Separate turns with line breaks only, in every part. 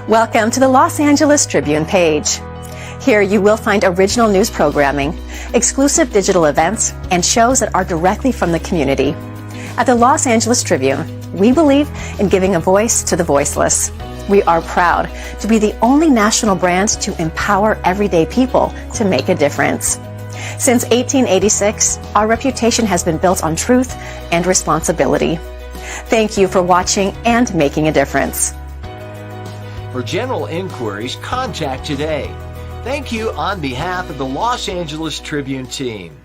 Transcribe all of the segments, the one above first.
Welcome to the Los Angeles Tribune page. Here you will find original news programming, exclusive digital events, and shows that are directly from the community. At the Los Angeles Tribune, we believe in giving a voice to the voiceless. We are proud to be the only national brand to empower everyday people to make a difference. Since 1886, our reputation has been built on truth and responsibility. Thank you for watching and making a difference.
For general inquiries, contact today. Thank you on behalf of the Los Angeles Tribune team.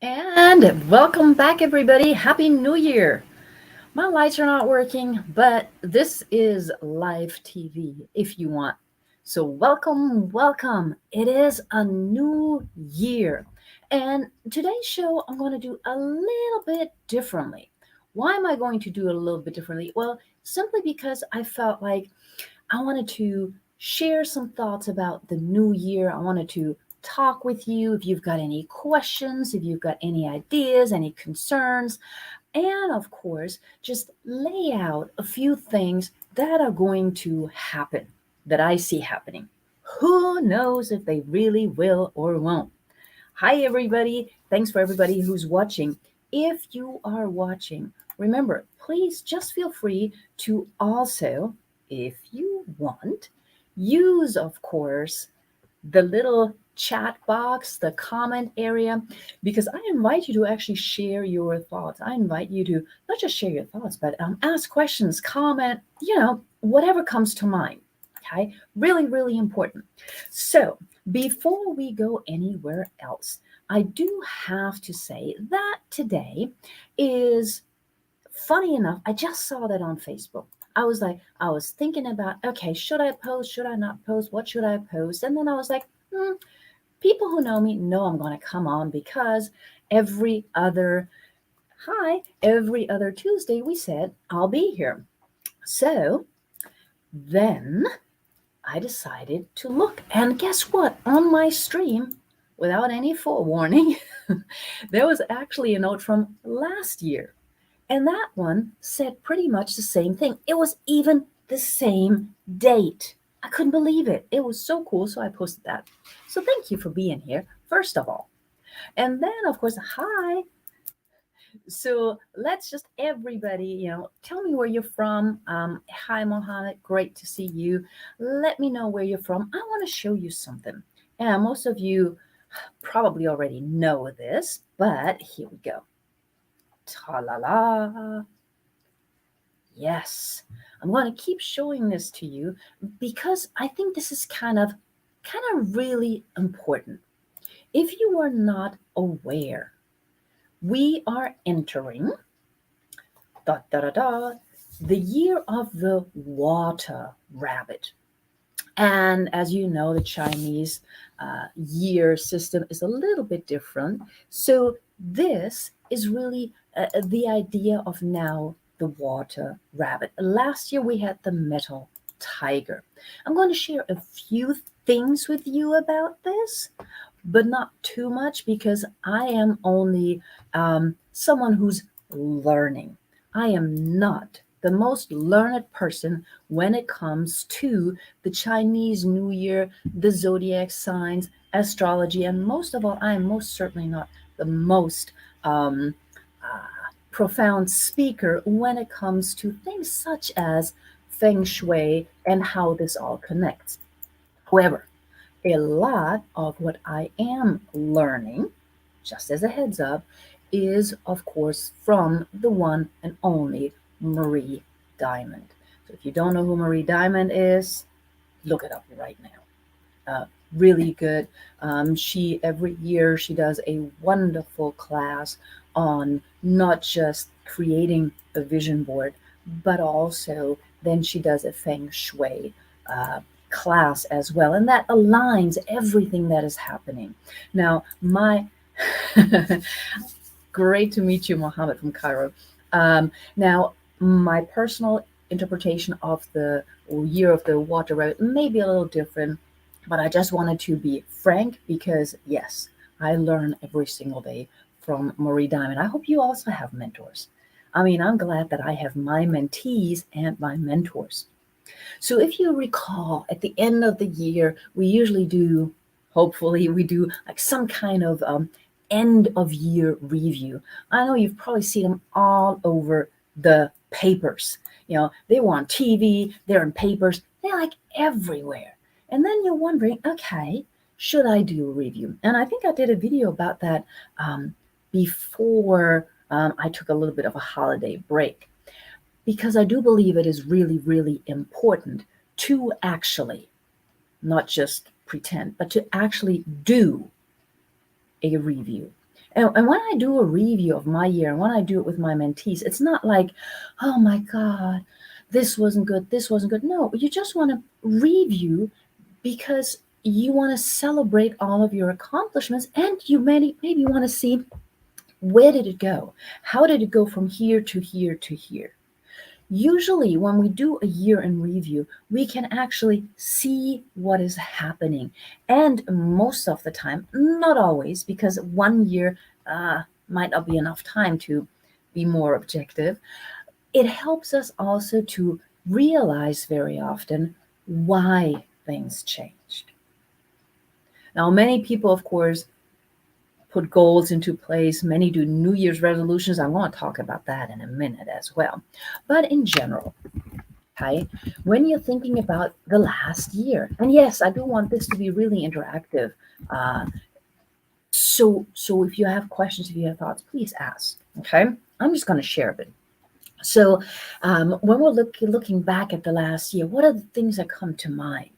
And welcome back, everybody. Happy New Year. My lights are not working, but this is live TV if you want. So welcome. It is a new year. And today's show, I'm going to do a little bit differently. Why am I going to do it a little bit differently? Well, simply because I felt like I wanted to share some thoughts about the new year. I wanted to talk with you if you've got any questions, if you've got any ideas, any concerns, and of course, just lay out a few things that are going to happen, that I see happening. Who knows if they really will or won't? Hi, everybody. Thanks for everybody who's watching. If you are watching, remember, please just feel free to also, if you want, use, of course, the little chat box, the comment area, because I invite you to actually share your thoughts. I invite you to not just share your thoughts, but ask questions, comment, whatever comes to mind. Okay, really important. So before we go anywhere else, I do have to say that today is, funny enough, I just saw that on Facebook. I was thinking about, okay, should I post? Should I not post? What should I post? And then I was like, people who know me know I'm going to come on because every other Tuesday we said I'll be here. So then I decided to look, and guess what? On my stream, without any forewarning, there was actually a note from last year. And that one said pretty much the same thing. It was even the same date. I couldn't believe it. It was so cool. So I posted that. So thank you for being here, first of all. And then, of course, hi. So let's just, everybody, tell me where you're from. Hi, Mohammed. Great to see you. Let me know where you're from. I want to show you something. And most of you probably already know this, but here we go. Ta-la-la. Yes, I'm going to keep showing this to you because I think this is kind of really important. If you are not aware, we are entering the year of the water rabbit. And as you know, the Chinese year system is a little bit different. So this is really the idea of now the water rabbit. Last year we had the metal tiger. I'm going to share a few things with you about this, but not too much because I am only someone who's learning. I am not the most learned person when it comes to the Chinese New Year, the zodiac signs, astrology, and most of all, I am most certainly not the most um, uh, profound speaker when it comes to things such as feng shui and how this all connects. However, a lot of what I am learning, just as a heads up, is of course from the one and only Marie Diamond. So if you don't know who Marie Diamond is, look it up right now. Really good. She every year she does a wonderful class on not just creating a vision board, but also then she does a feng shui uh, class as well, and that aligns everything that is happening. Now, my great to meet you, Mohammed from Cairo. Now, my personal interpretation of the year of the water rabbit may be a little different, but I just wanted to be frank because, yes, I learn every single day from Marie Diamond. I hope you also have mentors. I mean, I'm glad that I have my mentees and my mentors. So if you recall, at the end of the year, we usually do, hopefully, we do like some kind of end of year review. I know you've probably seen them all over the papers. You know, they were on TV, they're in papers, they're like everywhere. And then you're wondering, okay, should I do a review? And I think I did a video about that before I took a little bit of a holiday break, because I do believe it is really, really important to actually not just pretend, but to actually do a review. And when I do a review of my year, and when I do it with my mentees, it's not like, oh my God, this wasn't good, this wasn't good. No, you just want to review because you want to celebrate all of your accomplishments, and you maybe want to see, where did it go? How did it go from here to here to here? Usually, when we do a year in review, we can actually see what is happening. And most of the time, not always, because one year might not be enough time to be more objective, it helps us also to realize very often why things changed. Now, many people, of course, put goals into place. Many do New Year's resolutions. I want to talk about that in a minute as well. But in general, okay, when you're thinking about the last year, and yes, I do want this to be really interactive. Uh, so if you have questions, if you have thoughts, please ask. Okay, I'm just going to share a bit. So when we're looking back at the last year, what are the things that come to mind?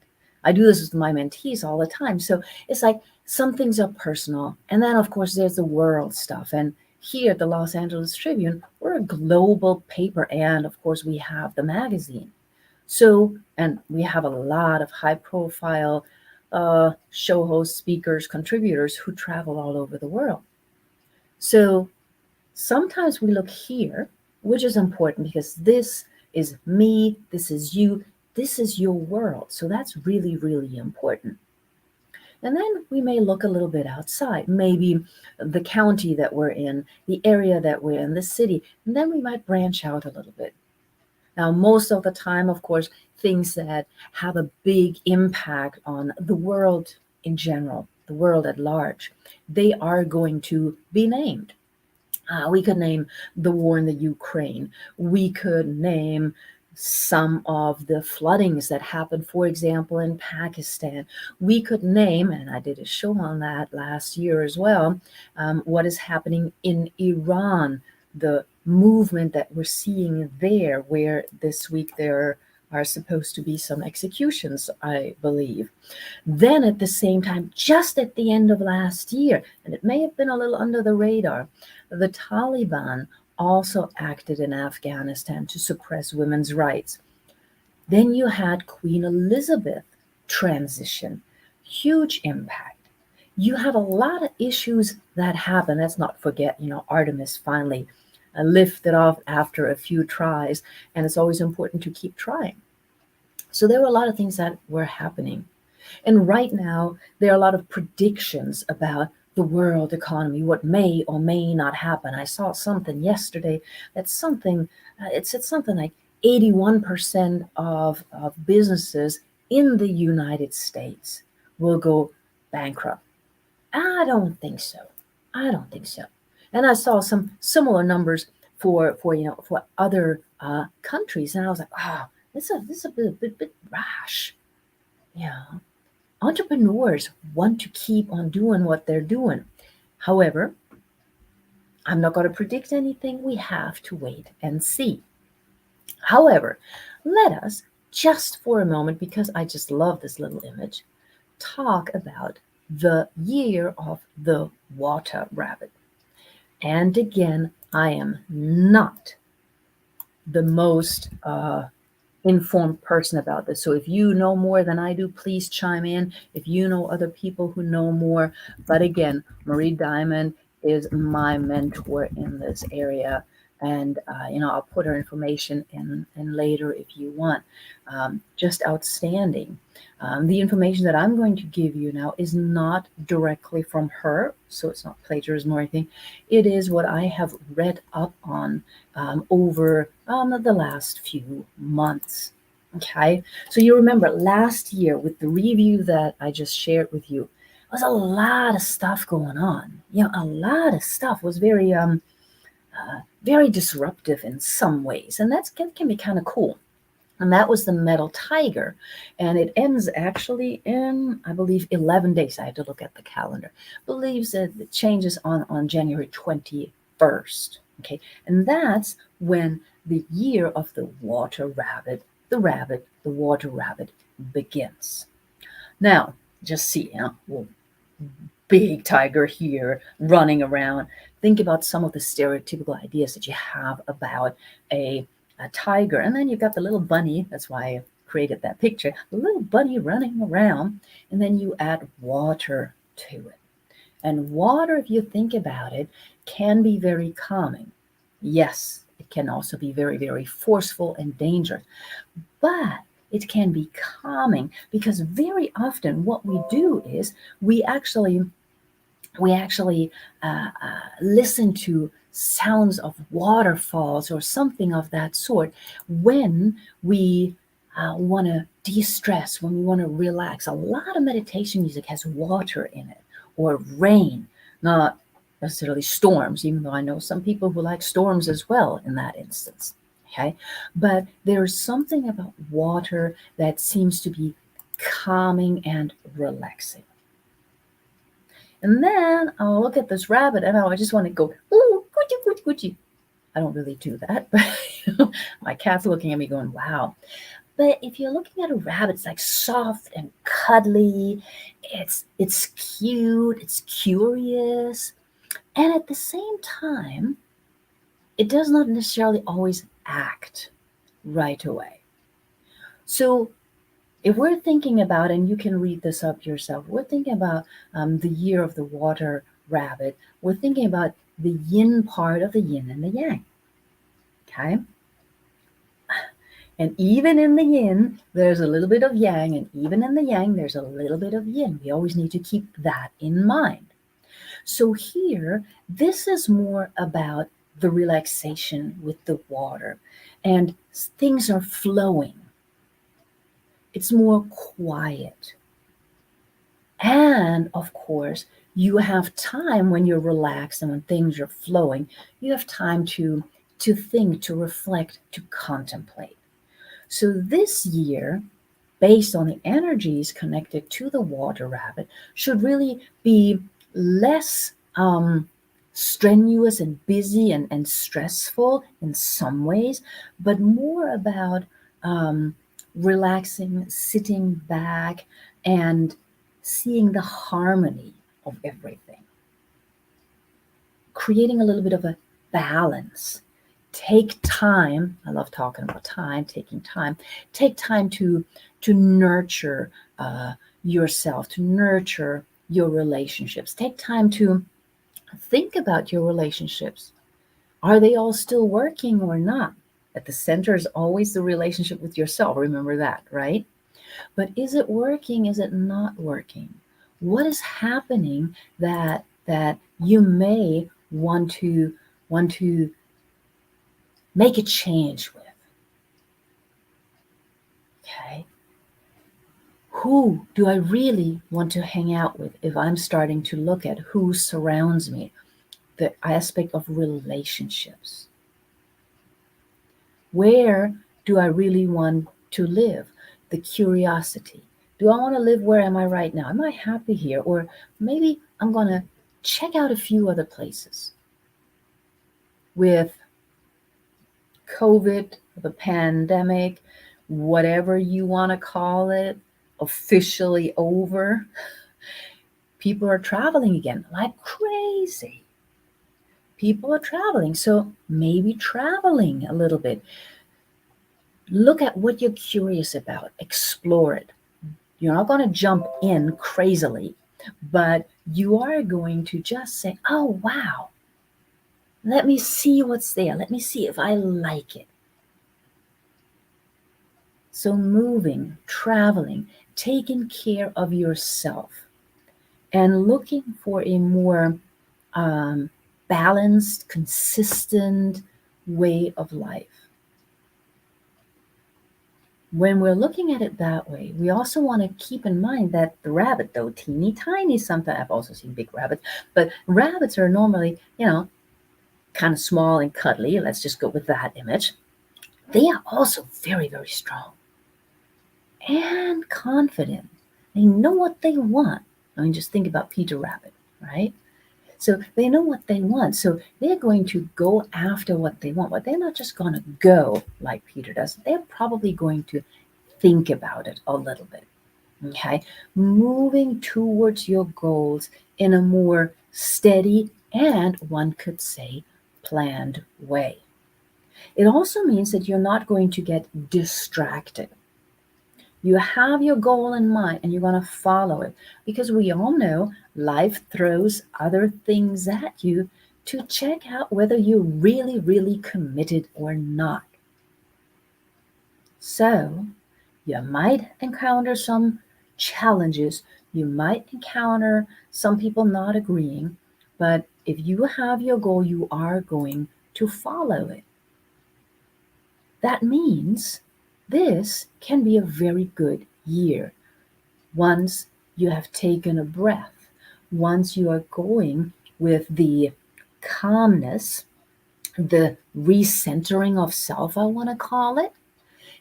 I do this with my mentees all the time. So it's like some things are personal. And then, of course, there's the world stuff. And here at the Los Angeles Tribune, we're a global paper. And of course, we have the magazine. So, and we have a lot of high profile show hosts, speakers, contributors who travel all over the world. So sometimes we look here, which is important because this is me, this is you, this is your world. So that's really, really important. And then we may look a little bit outside, maybe the county that we're in, the area that we're in, the city, and then we might branch out a little bit. Now, most of the time, of course, things that have a big impact on the world in general, the world at large, they are going to be named. We could name the war in the Ukraine. We could name some of the floodings that happened, for example, in Pakistan. We could name, and I did a show on that last year as well, what is happening in Iran, the movement that we're seeing there, where this week there are supposed to be some executions, I believe. Then at the same time, just at the end of last year, and it may have been a little under the radar, the Taliban also acted in Afghanistan to suppress women's rights. Then you had Queen Elizabeth transition, huge impact. You have a lot of issues that happen. Let's not forget, Artemis finally lifted off after a few tries, and it's always important to keep trying. So there were a lot of things that were happening. And right now, there are a lot of predictions about the world economy, what may or may not happen. I saw something yesterday that it said something like 81% of businesses in the United States will go bankrupt. I don't think so. I don't think so. And I saw some similar numbers for other countries, and I was like, oh, this is a bit rash. Yeah, entrepreneurs want to keep on doing what they're doing. However, I'm not going to predict anything. We have to wait and see. However, let us just for a moment, because I just love this little image, talk about the year of the water rabbit. And again, I am not the most informed person about this. So if you know more than I do, please chime in. If you know other people who know more. But again, Marie Diamond is my mentor in this area. And, I'll put her information in later if you want. Just outstanding. The information that I'm going to give you now is not directly from her, so it's not plagiarism or anything. It is what I have read up on over the last few months. Okay, so you remember last year with the review that I just shared with you, was a lot of stuff going on. A lot of stuff was very disruptive in some ways, and that can be kind of cool. And that was the metal tiger, and it ends actually in, I believe, 11 days. I had to look at the calendar. Believes that it changes on January 21st. Okay, and that's when the year of the water rabbit, the water rabbit begins. Now, just see, well, big tiger here running around. Think about some of the stereotypical ideas that you have about a tiger. And then you've got the little bunny. That's why I created that picture. The little bunny running around. And then you add water to it. And water, if you think about it, can be very calming. Yes, it can also be very, very forceful and dangerous. But it can be calming because very often what we do is we actually listen to sounds of waterfalls or something of that sort when we want to de-stress, when we want to relax. A lot of meditation music has water in it, or rain, not necessarily storms, even though I know some people who like storms as well in that instance. Okay, but there's something about water that seems to be calming and relaxing. And then I'll look at this rabbit and I just want to go, ooh, coochie, coochie, coochie. I don't really do that, but my cat's looking at me going, wow. But if you're looking at a rabbit, it's like soft and cuddly. It's cute, it's curious. And at the same time, it does not necessarily always act right away. So if we're thinking about, and you can read this up yourself, we're thinking about the year of the water rabbit. We're thinking about the yin part of the yin and the yang. Okay? And even in the yin, there's a little bit of yang, and even in the yang, there's a little bit of yin. We always need to keep that in mind. So here, this is more about the relaxation with the water, and things are flowing. It's more quiet. And of course, you have time when you're relaxed and when things are flowing, you have time to think, to reflect, to contemplate. So this year, based on the energies connected to the water rabbit, should really be less strenuous and busy and stressful in some ways, but more about relaxing, sitting back, and seeing the harmony of everything. Creating a little bit of a balance. Take time. I love talking about time, taking time. Take time to nurture yourself, to nurture your relationships. Take time to think about your relationships. Are they all still working or not? At the center is always the relationship with yourself. Remember that, right? But is it working? Is it not working? What is happening that you may want to make a change with? Okay. Who do I really want to hang out with if I'm starting to look at who surrounds me? the aspect of relationships. Where do I really want to live? The curiosity. Do I want to live where am I right now? Am I happy here? Or maybe I'm going to check out a few other places. With COVID, the pandemic, whatever you want to call it, officially over, people are traveling again like crazy. People are traveling. So maybe traveling a little bit. Look at what you're curious about, explore it. You're not going to jump in crazily, but you are going to just say, oh, wow, let me see what's there. Let me see if I like it. So moving, traveling, taking care of yourself, and looking for a more balanced, consistent way of life. When we're looking at it that way, we also want to keep in mind that the rabbit, though teeny tiny, sometimes I've also seen big rabbits, but rabbits are normally, kind of small and cuddly. Let's just go with that image. They are also very, very strong and confident. They know what they want. I mean, just think about Peter Rabbit, right? So they know what they want. So they're going to go after what they want, but they're not just going to go like Peter does. They're probably going to think about it a little bit. Okay. Moving towards your goals in a more steady and, one could say, planned way. It also means that you're not going to get distracted. You have your goal in mind and you're going to follow it, because we all know life throws other things at you to check out whether you're really, really committed or not. So you might encounter some challenges. You might encounter some people not agreeing, but if you have your goal, you are going to follow it. That means this can be a very good year. Once you have taken a breath, once you are going with the calmness, the recentering of self, I want to call it,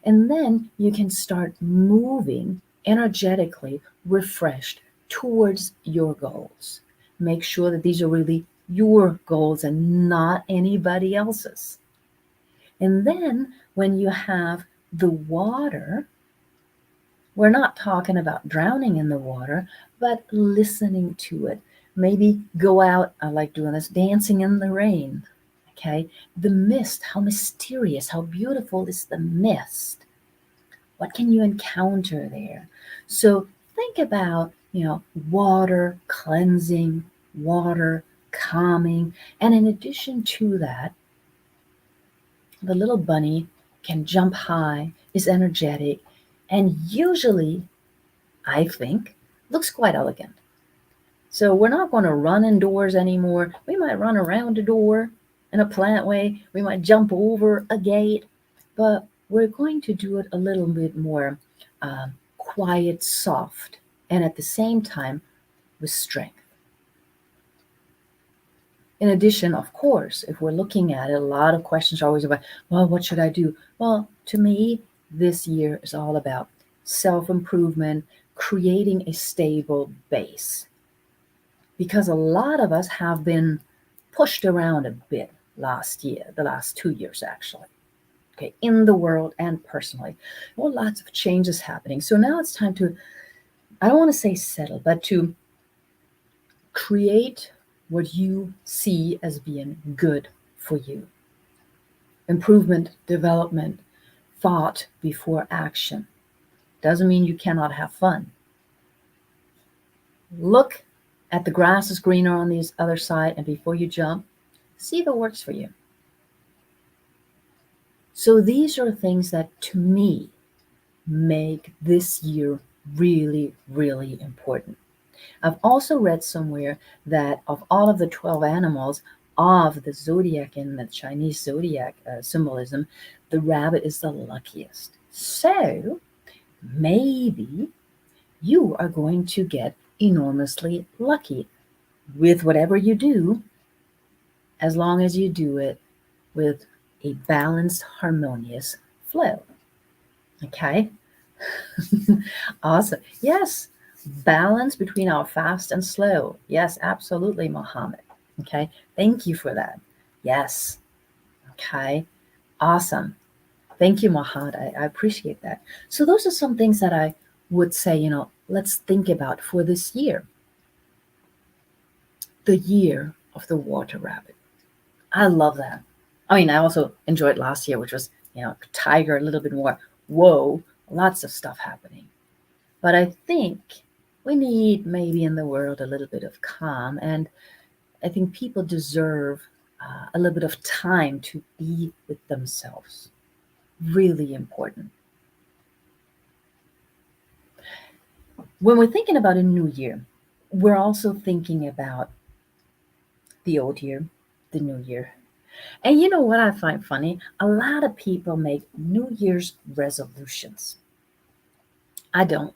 and then you can start moving energetically, refreshed towards your goals. Make sure that these are really your goals and not anybody else's. And then when you have the water, we're not talking about drowning in the water, but listening to it. Maybe go out, I like doing this, dancing in the rain. Okay, the mist, how mysterious, how beautiful is the mist? What can you encounter there? So think about, water cleansing, water calming, and in addition to that, the little bunny can jump high, is energetic, and usually, I think, looks quite elegant. So we're not going to run indoors anymore. We might run around a door in a plant way. We might jump over a gate, but we're going to do it a little bit more quiet, soft, and at the same time with strength. In addition, of course, if we're looking at it, a lot of questions are always about, well, what should I do? Well, to me, this year is all about self-improvement, creating a stable base. Because a lot of us have been pushed around a bit last year, the last 2 years actually, okay, in the world and personally. Well, lots of changes happening. So now it's time to, I don't want to say settle, but to create what you see as being good for you. Improvement, development, thought before action. Doesn't mean you cannot have fun. Look at the grass is greener on the other side, and before you jump, see if it works for you. So these are things that, to me, make this year really, really important. I've also read somewhere that of all of the 12 animals of the zodiac in the Chinese zodiac symbolism, the rabbit is the luckiest. So maybe you are going to get enormously lucky with whatever you do as long as you do it with a balanced, harmonious flow. Okay? Awesome. Yes, balance between our fast and slow. Yes, absolutely, Mohammed. Okay, thank you for that. Yes. Okay, awesome. Thank you, Mohammed. I appreciate that. So, those are some things that I would say, let's think about for this year, the year of the water rabbit. I love that. I mean, I also enjoyed last year, which was, tiger, a little bit more, whoa, lots of stuff happening. But I think we need maybe in the world a little bit of calm. And I think people deserve a little bit of time to be with themselves. Really important. When we're thinking about a new year, we're also thinking about the old year, the new year. And you know what I find funny? A lot of people make New Year's resolutions. I don't.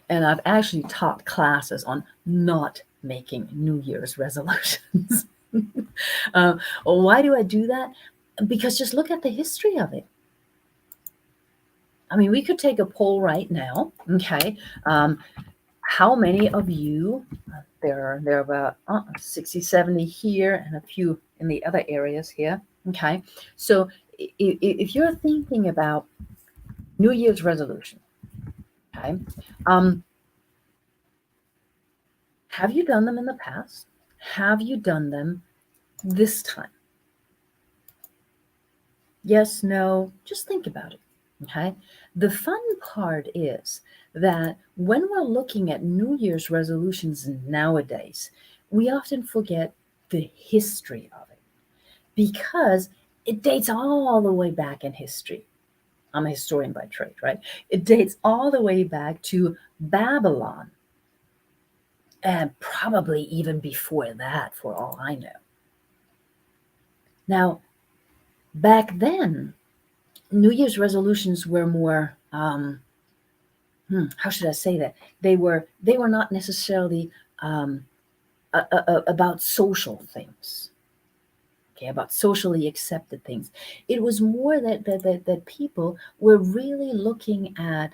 And I've actually taught classes on not making New Year's resolutions. Why do I do that? Because just look at the history of it. I mean, we could take a poll right now. Okay. How many of you, there are about 60, 70 here and a few in the other areas here. Okay. So if you're thinking about New Year's resolution, okay, have you done them in the past? Have you done them this time? Yes, no, just think about it. Okay. The fun part is that when we're looking at New Year's resolutions nowadays, we often forget the history of it because it dates all the way back in history. I'm a historian by trade, right? It dates all the way back to Babylon and probably even before that, for all I know. Now, back then, New Year's resolutions were more, how should I say that? They were not necessarily about social things, okay, about socially accepted things. It was more that people were really looking at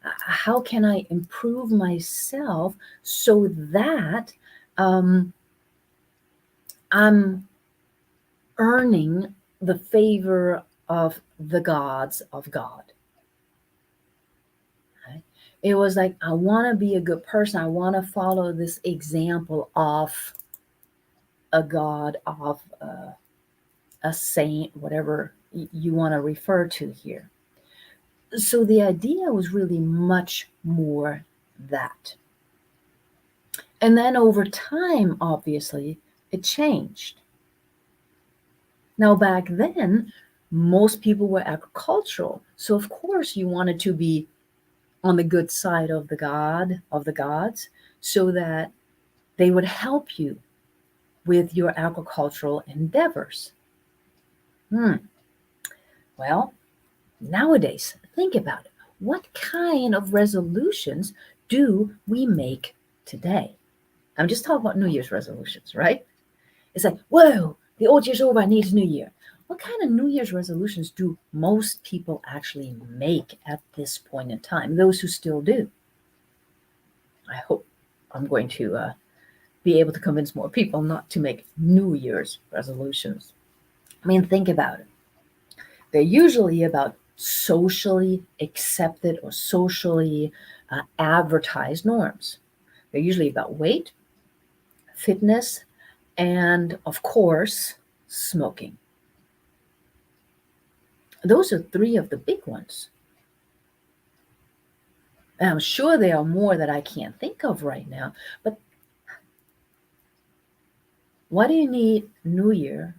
how can I improve myself so that I'm earning the favor of the gods of God. Okay? It was like, I want to be a good person. I want to follow this example of a god, of a saint, whatever you want to refer to here. So the idea was really much more that. And then over time, obviously, it changed. Now, back then, most people were agricultural. So of course you wanted to be on the good side of the gods, so that they would help you with your agricultural endeavors. Well, nowadays, think about it. What kind of resolutions do we make today? I'm just talking about New Year's resolutions, right? It's like, whoa, the old year's over, I need a new year. What kind of New Year's resolutions do most people actually make at this point in time? Those who still do. I hope I'm going to be able to convince more people not to make New Year's resolutions. I mean, think about it. They're usually about socially accepted or socially advertised norms. They're usually about weight, fitness, and of course, smoking. Those are three of the big ones. And I'm sure there are more that I can't think of right now, but what do you need New Year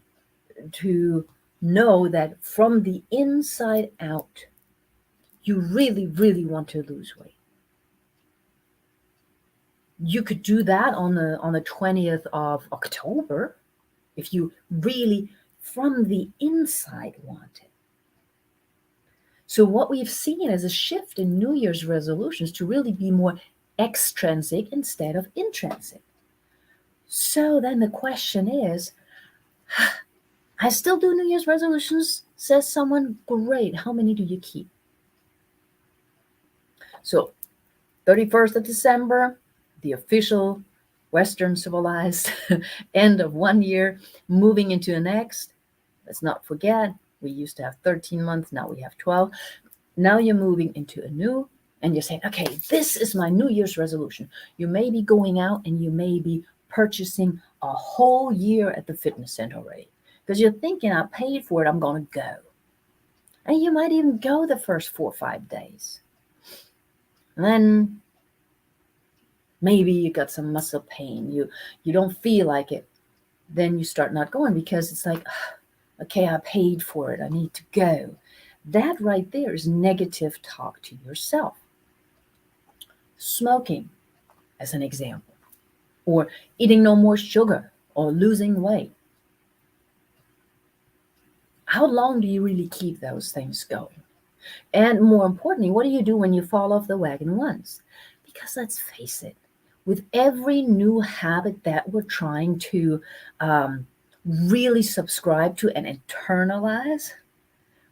to know that from the inside out, you really, really want to lose weight? You could do that on the 20th of October if you really from the inside want it. So what we've seen is a shift in New Year's resolutions to really be more extrinsic instead of intrinsic. So then the question is, I still do New Year's resolutions, says someone. Great. How many do you keep? So 31st of December, the official Western civilized end of one year, moving into the next. Let's not forget, we used to have 13 months, now we have 12. Now you're moving into a new, and you're saying, okay, this is my New Year's resolution. You may be going out and you may be purchasing a whole year at the fitness center already because you're thinking, I paid for it, I'm going to go. And you might even go the first 4 or 5 days. And then maybe you got some muscle pain. You don't feel like it. Then you start not going because it's like, okay, I paid for it. I need to go. That right there is negative talk to yourself. Smoking, as an example, or eating no more sugar, or losing weight. How long do you really keep those things going? And more importantly, what do you do when you fall off the wagon once? Because let's face it, with every new habit that we're trying to really subscribe to and internalize,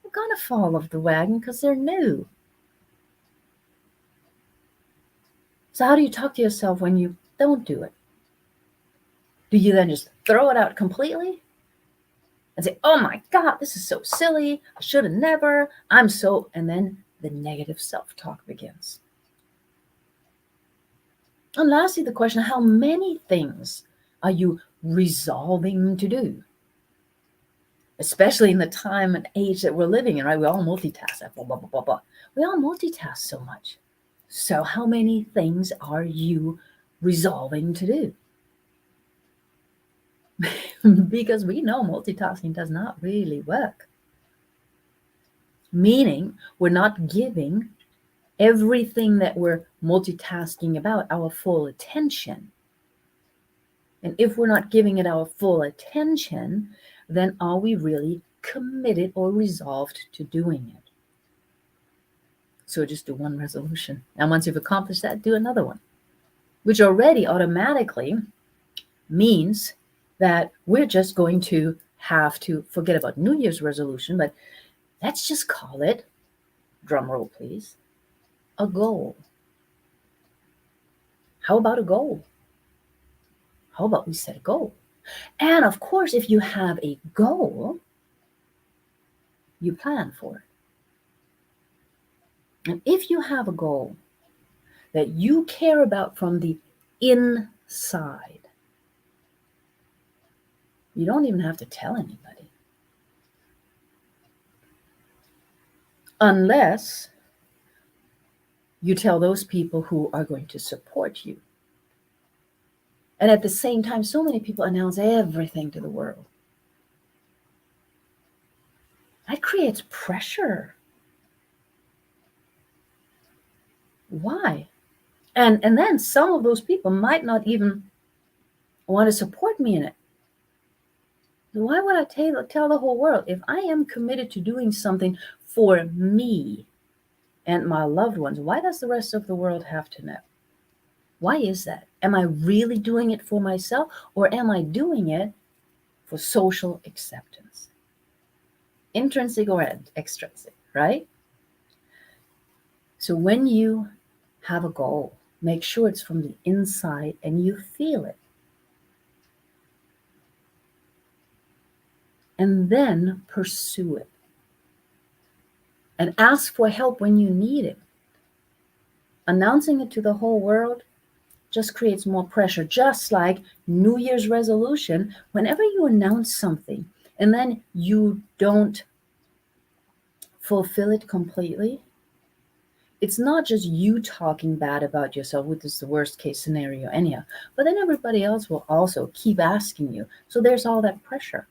we're going to fall off the wagon because they're new. So how do you talk to yourself when you don't do it? Do you then just throw it out completely and say, oh my God, this is so silly. I should have never. And then the negative self-talk begins. And lastly, the question, how many things are you resolving to do? Especially in the time and age that we're living in, right? We all multitask, blah, blah, blah, blah, blah. We all multitask so much. So how many things are you resolving to do? Because we know multitasking does not really work. Meaning we're not giving everything that we're multitasking about our full attention. And if we're not giving it our full attention, then are we really committed or resolved to doing it? So just do one resolution. And once you've accomplished that, do another one, which already automatically means that we're just going to have to forget about New Year's resolution, but let's just call it, drum roll please, a goal. How about a goal? How about we set a goal? And of course, if you have a goal, you plan for it. And if you have a goal that you care about from the inside, you don't even have to tell anybody. Unless you tell those people who are going to support you. And at the same time, so many people announce everything to the world. That creates pressure. Why? And then some of those people might not even want to support me in it. Why would I tell the whole world? If I am committed to doing something for me and my loved ones, why does the rest of the world have to know? Why is that? Am I really doing it for myself, or am I doing it for social acceptance? Intrinsic or extrinsic, right? So when you have a goal, make sure it's from the inside and you feel it. And then pursue it. And ask for help when you need it. Announcing it to the whole world just creates more pressure. Just like New Year's resolution, whenever you announce something and then you don't fulfill it completely, it's not just you talking bad about yourself, which is the worst case scenario anyhow, but then everybody else will also keep asking you. So there's all that pressure.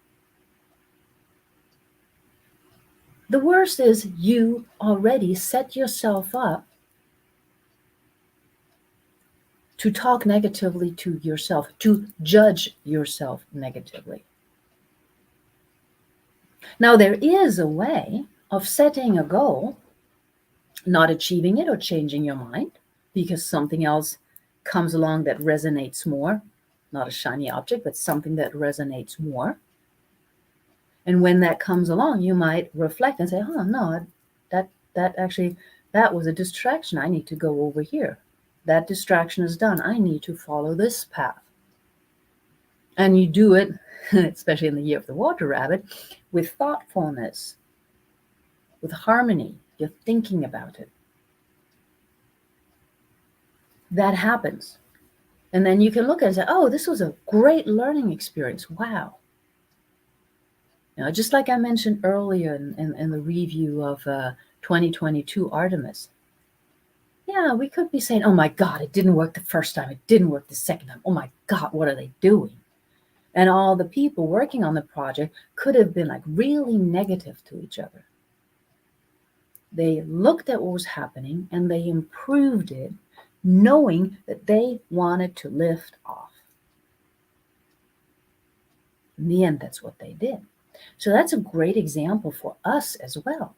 The worst is you already set yourself up to talk negatively to yourself, to judge yourself negatively. Now, there is a way of setting a goal, not achieving it or changing your mind because something else comes along that resonates more, not a shiny object, but something that resonates more. And when that comes along, you might reflect and say, "Oh no, that actually that was a distraction. I need to go over here. That distraction is done. I need to follow this path." And you do it, especially in the year of the water rabbit, with thoughtfulness, with harmony. You're thinking about it. That happens. And then you can look at it and say, "Oh, this was a great learning experience. Wow." Just like I mentioned earlier in the review of 2022 Artemis. Yeah, we could be saying, "Oh my God, it didn't work the first time. It didn't work the second time. Oh my God, what are they doing?" And all the people working on the project could have been like really negative to each other. They looked at what was happening and they improved it, knowing that they wanted to lift off. In the end, that's what they did. So that's a great example for us as well,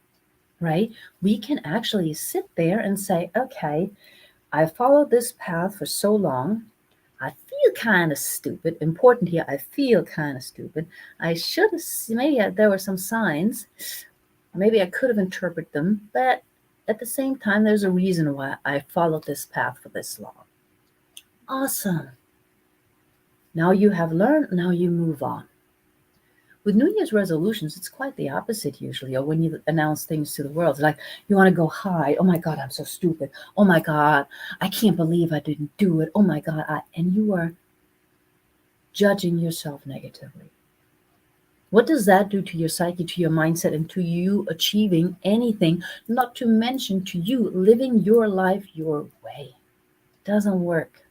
right? We can actually sit there and say, "Okay, I followed this path for so long. I feel kind of stupid." Important here, I feel kind of stupid. I should have, maybe there were some signs. Maybe I could have interpreted them, but at the same time, there's a reason why I followed this path for this long. Awesome. Now you have learned, now you move on. With New Year's resolutions, it's quite the opposite usually. Or when you announce things to the world, it's like you want to go high. "Oh my God, I'm so stupid. Oh my God, I can't believe I didn't do it. Oh my God." And you are judging yourself negatively. What does that do to your psyche, to your mindset, and to you achieving anything, not to mention to you living your life your way? Doesn't work.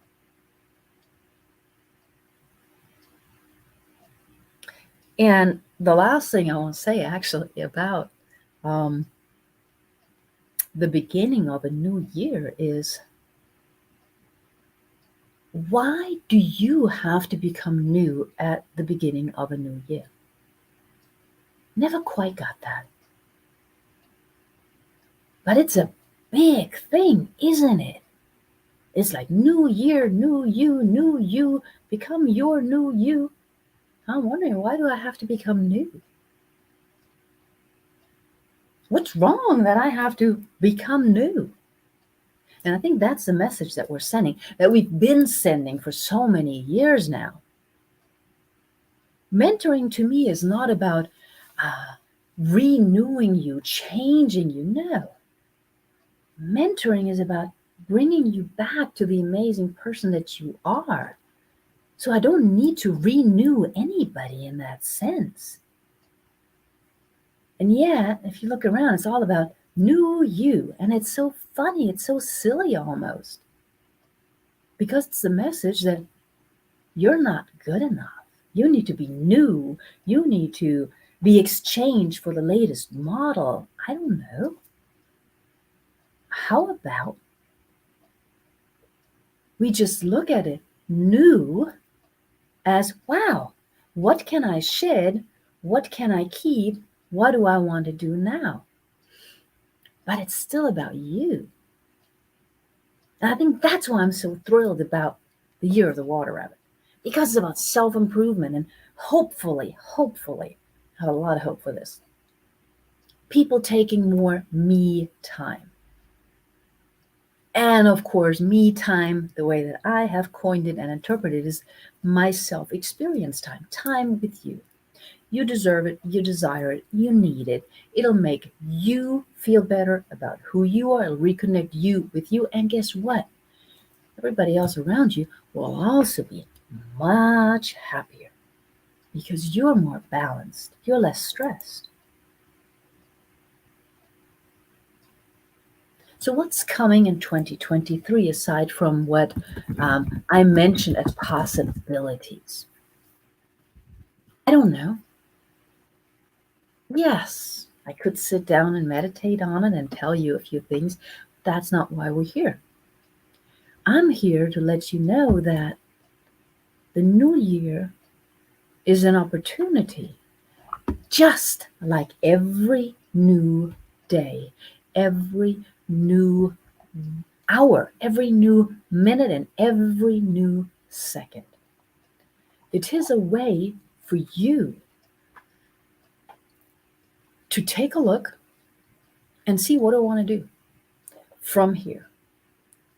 And the last thing I want to say actually about the beginning of a new year is, why do you have to become new at the beginning of a new year? Never quite got that. But it's a big thing, isn't it? It's like new year, new you, become your new you. I'm wondering, why do I have to become new? What's wrong that I have to become new? And I think that's the message that we're sending, that we've been sending for so many years now. Mentoring to me is not about renewing you, changing you. No. Mentoring is about bringing you back to the amazing person that you are. So I don't need to renew anybody in that sense. And yet, if you look around, it's all about new you. And it's so funny, it's so silly almost. Because it's the message that you're not good enough. You need to be new. You need to be exchanged for the latest model. I don't know. How about we just look at it new as, wow, what can I shed? What can I keep? What do I want to do now? But it's still about you. And I think that's why I'm so thrilled about the year of the water rabbit, because it's about self-improvement and hopefully, I have a lot of hope for this. People taking more me time. And of course, me time, the way that I have coined it and interpreted it, is my self-experience time, time with you. You deserve it, you desire it, you need it. It'll make you feel better about who you are. It'll reconnect you with you. And guess what? Everybody else around you will also be much happier because you're more balanced, you're less stressed. So what's coming in 2023 aside from what I mentioned as possibilities? I don't know. Yes, I could sit down and meditate on it and tell you a few things. That's not why we're here. I'm here to let you know that the new year is an opportunity, just like every new day, every new hour, every new minute, and every new second. It is a way for you to take a look and see what I want to do from here.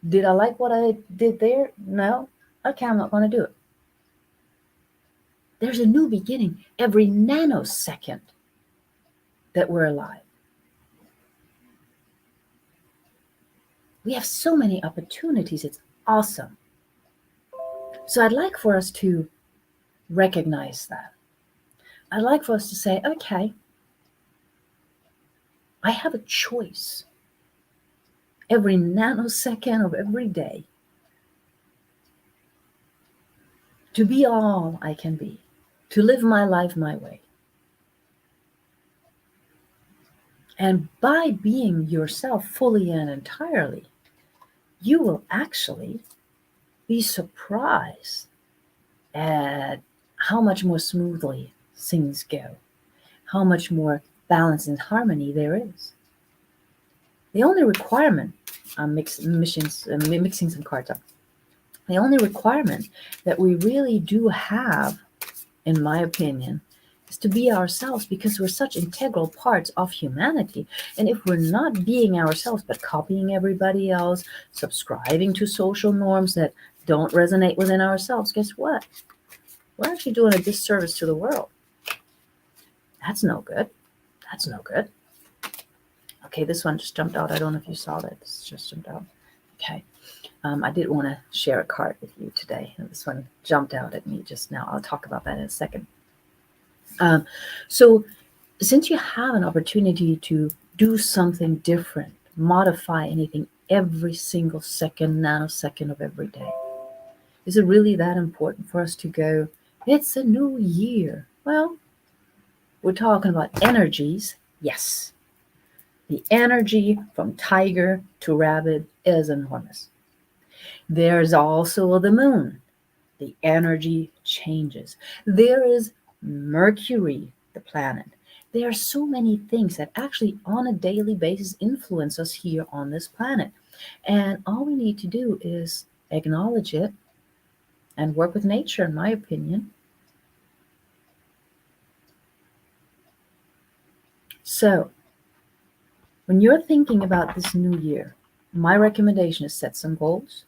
Did I like what I did there? No. Okay, I'm not going to do it. There's a new beginning every nanosecond that we're alive. We have so many opportunities. It's awesome. So I'd like for us to recognize that. I'd like for us to say, okay, I have a choice every nanosecond of every day to be all I can be, to live my life my way. And by being yourself fully and entirely, you will actually be surprised at how much more smoothly things go, how much more balance and harmony there is. The only requirement, I'm mixing some cards up. The only requirement that we really do have, in my opinion, is to be ourselves, because we're such integral parts of humanity. And if we're not being ourselves, but copying everybody else, subscribing to social norms that don't resonate within ourselves, guess what? We're actually doing a disservice to the world. That's no good. That's no good. Okay, this one just jumped out. I don't know if you saw that. This just jumped out. Okay. I did want to share a card with you today. And this one jumped out at me just now. I'll talk about that in a second. So since you have an opportunity to do something different, modify anything every single second, nanosecond of every day, is it really that important for us to go, it's a new year? Well, we're talking about energies. Yes. The energy from tiger to rabbit is enormous. There's also the moon. The energy changes. There is Mercury, the planet. There are so many things that actually on a daily basis influence us here on this planet. And all we need to do is acknowledge it and work with nature, in my opinion. So, when you're thinking about this new year, my recommendation is set some goals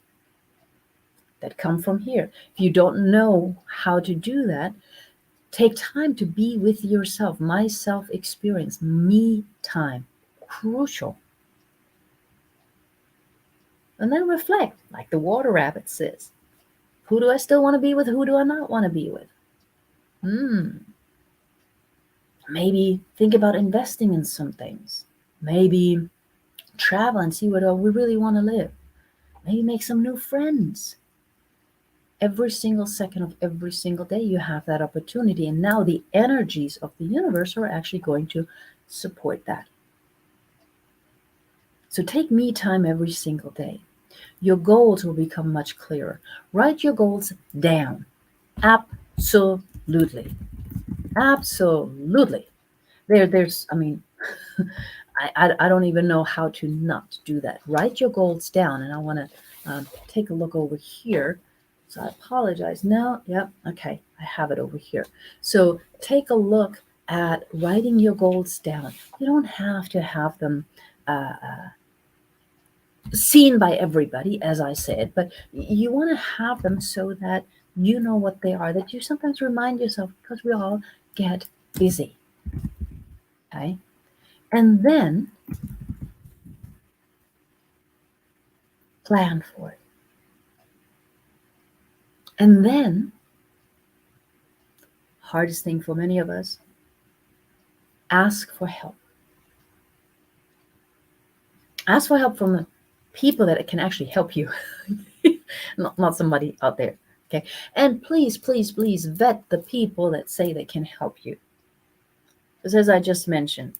that come from here. If you don't know how to do that, take time to be with yourself. My self experience, me time, crucial. And then reflect, like the water rabbit says. Who do I still want to be with? Who do I not want to be with? Maybe think about investing in some things. Maybe travel and see where we really want to live. Maybe make some new friends. Every single second of every single day, you have that opportunity. And now the energies of the universe are actually going to support that. So take me time every single day. Your goals will become much clearer. Write your goals down. Absolutely. Absolutely. There's, I don't even know how to not do that. Write your goals down. And I want to take a look over here. So I apologize. No, yep, okay, I have it over here. So take a look at writing your goals down. You don't have to have them seen by everybody, as I said, but you want to have them so that you know what they are, that you sometimes remind yourself, because we all get busy. Okay? And then plan for it. And then, hardest thing for many of us, ask for help. Ask for help from the people that can actually help you, not somebody out there. Okay. And please, please, please vet the people that say they can help you. Because as I just mentioned,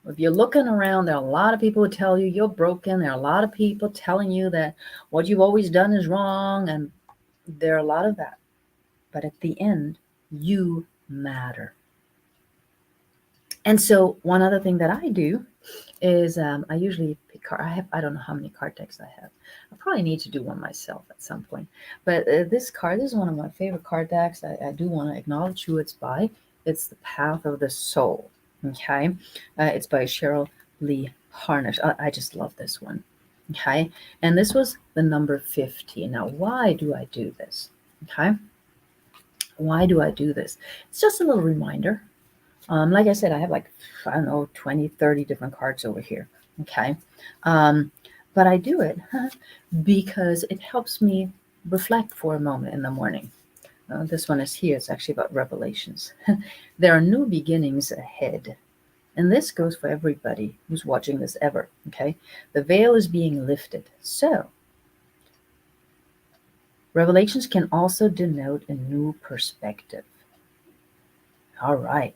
if you're looking around, there are a lot of people who tell you you're broken. There are a lot of people telling you that what you've always done is wrong. And there are a lot of that. But at the end, you matter. And so one other thing that I do is I usually pick card. I don't know how many card decks I have. I probably need to do one myself at some point. But this is one of my favorite card decks. I do want to acknowledge who it's by. It's the Path of the Soul. Okay. It's by Cheryl Lee Harnish. I just love this one. Okay. And this was the number 50. Now, why do I do this? Okay. Why do I do this? It's just a little reminder. Like I said, I have like, I don't know, 20, 30 different cards over here. Okay. But I do it because it helps me reflect for a moment in the morning. This one is here. It's actually about revelations. There are new beginnings ahead. And this goes for everybody who's watching this ever. Okay. The veil is being lifted. So revelations can also denote a new perspective. All right.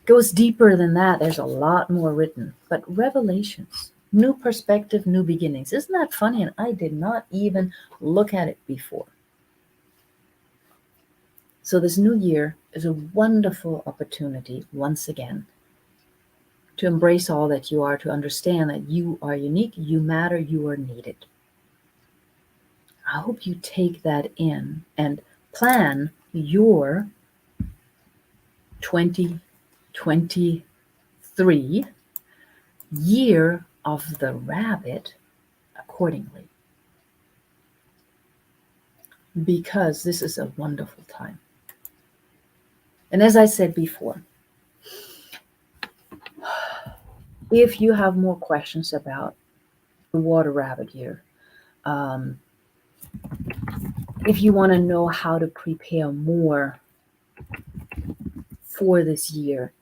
Goes deeper than that. There's a lot more written. But revelations, new perspective, new beginnings. Isn't that funny? And I did not even look at it before. So this new year is a wonderful opportunity, once again, to embrace all that you are, to understand that you are unique, you matter, you are needed. I hope you take that in and plan your 2023 year of the rabbit accordingly. Because this is a wonderful time. And as I said before, if you have more questions about the water rabbit year, if you want to know how to prepare more for this year,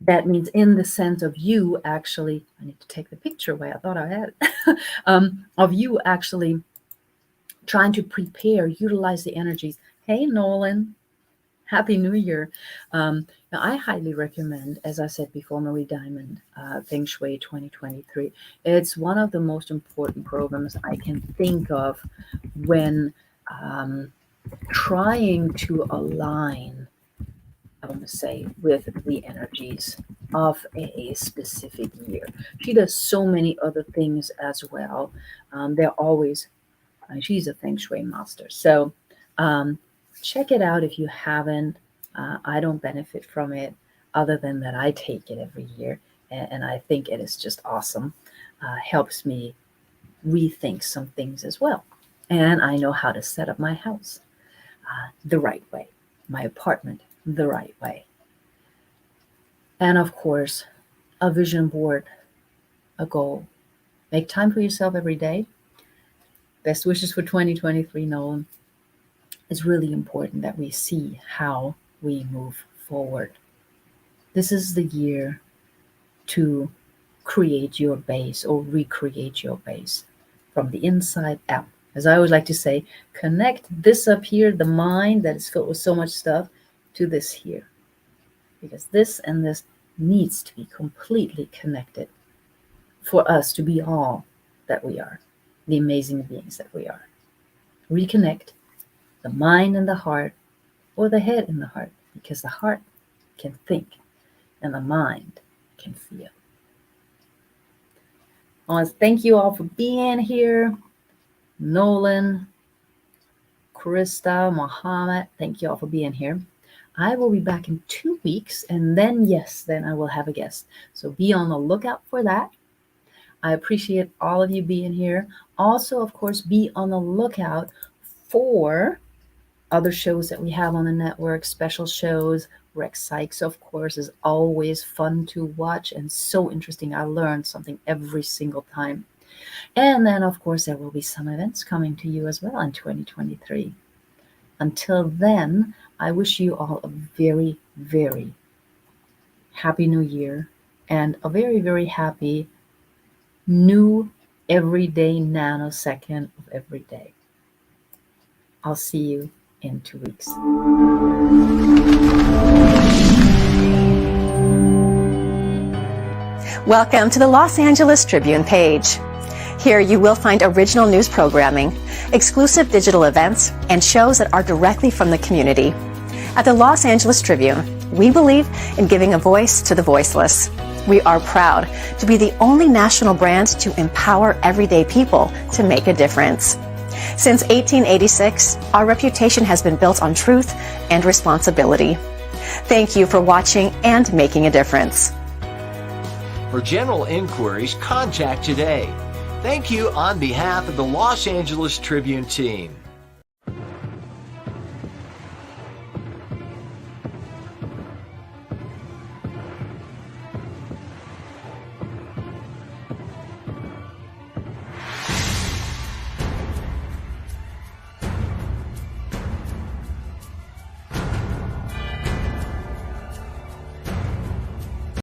that means in the sense of you actually, I need to take the picture away, I thought I had it, of you actually trying to prepare, utilize the energies. Hey, Nolan. Happy New Year. Now, I highly recommend, as I said before, Marie Diamond, Feng Shui 2023. It's one of the most important programs I can think of when trying to align, I want to say, with the energies of a specific year. She does so many other things as well. They're always, she's a Feng Shui master. So, check it out if you haven't. I don't benefit from it other than that I take it every year. And I think it is just awesome. Helps me rethink some things as well. And I know how to set up my house the right way, my apartment the right way. And of course, a vision board, a goal. Make time for yourself every day. Best wishes for 2023, Nolan. It's really important that we see how we move forward. This is the year to create your base or recreate your base from the inside out. As I always like to say, connect this up here, the mind that is filled with so much stuff, to this here. Because this and this needs to be completely connected for us to be all that we are, the amazing beings that we are. Reconnect the mind and the heart, or the head and the heart, because the heart can think and the mind can feel. I want to thank you all for being here. Nolan, Krista, Mohammed, thank you all for being here. I will be back in 2 weeks, and then I will have a guest. So be on the lookout for that. I appreciate all of you being here. Also, of course, be on the lookout for other shows that we have on the network, special shows. Rex Sykes, of course, is always fun to watch and so interesting. I learn something every single time. And then, of course, there will be some events coming to you as well in 2023. Until then, I wish you all a very, very happy new year and a very, very happy new everyday nanosecond of every day. I'll see you in 2 weeks.
Welcome to the Los Angeles Tribune page. Here you will find original news programming, exclusive digital events, and shows that are directly from the community. At the Los Angeles Tribune, we believe in giving a voice to the voiceless. We are proud to be the only national brand to empower everyday people to make a difference. Since 1886, our reputation has been built on truth and responsibility. Thank you for watching and making a difference.
For general inquiries, contact today. Thank you on behalf of the Los Angeles Tribune team.